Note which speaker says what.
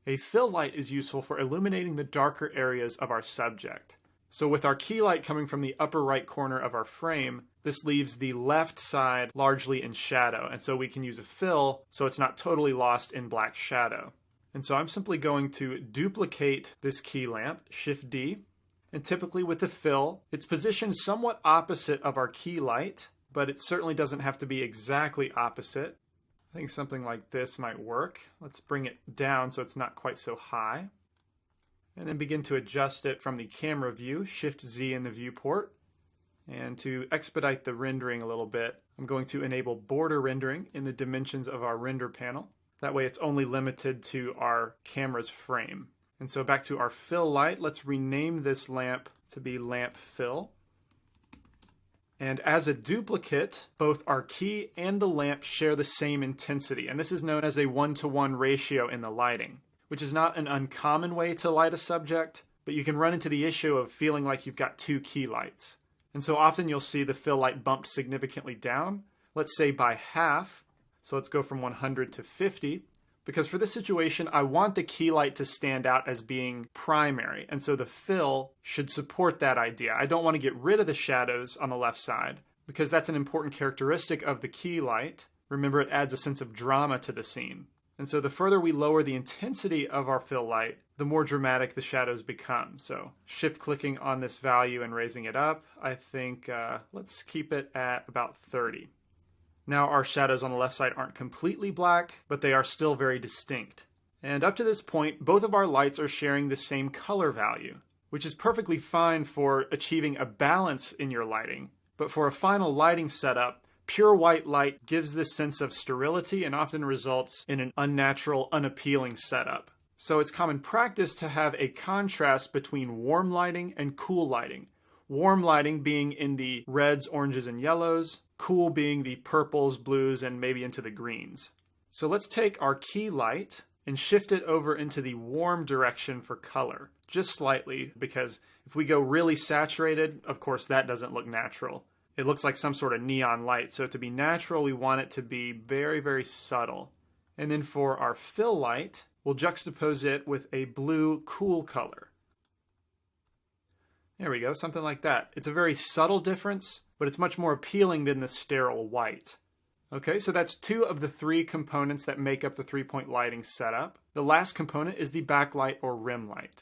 Speaker 1: A fill light is useful for illuminating the darker areas of our subject. So with our key light coming from the upper right corner of our frame, this leaves the left side largely in shadow, and so we can use a fill so it's not totally lost in black shadow. And so I'm simply going to duplicate this key lamp, Shift D, and typically with the fill, it's positioned somewhat opposite of our key light, but it certainly doesn't have to be exactly opposite. I think something like this might work. Let's bring it down so it's not quite so high. And then begin to adjust it from the camera view, Shift Z in the viewport. And to expedite the rendering a little bit, I'm going to enable border rendering in the dimensions of our render panel. That way it's only limited to our camera's frame. And so back to our fill light, let's rename this lamp to be lamp fill. And as a duplicate, both our key and the lamp share the same intensity, and this is known as a 1-to-1 ratio in the lighting, which is not an uncommon way to light a subject, but you can run into the issue of feeling like you've got two key lights. And so often you'll see the fill light bumped significantly down, let's say by half, so let's go from 100 to 50, because for this situation, I want the key light to stand out as being primary, and so the fill should support that idea. I don't want to get rid of the shadows on the left side, because that's an important characteristic of the key light. Remember, it adds a sense of drama to the scene. And so the further we lower the intensity of our fill light, the more dramatic the shadows become. So shift-clicking on this value and raising it up, I think let's keep it at about 30. Now our shadows on the left side aren't completely black, but they are still very distinct. And up to this point, both of our lights are sharing the same color value, which is perfectly fine for achieving a balance in your lighting. But for a final lighting setup, pure white light gives this sense of sterility and often results in an unnatural, unappealing setup. So it's common practice to have a contrast between warm lighting and cool lighting. Warm lighting being in the reds, oranges, and yellows, cool being the purples, blues, and maybe into the greens. So let's take our key light and shift it over into the warm direction for color, just slightly, because if we go really saturated, of course that doesn't look natural. It looks like some sort of neon light, so to be natural we want it to be very, very subtle. And then for our fill light, we'll juxtapose it with a blue cool color. There we go, something like that. It's a very subtle difference, but it's much more appealing than the sterile white. Okay, so that's two of the three components that make up the three-point lighting setup. The last component is the backlight or rim light.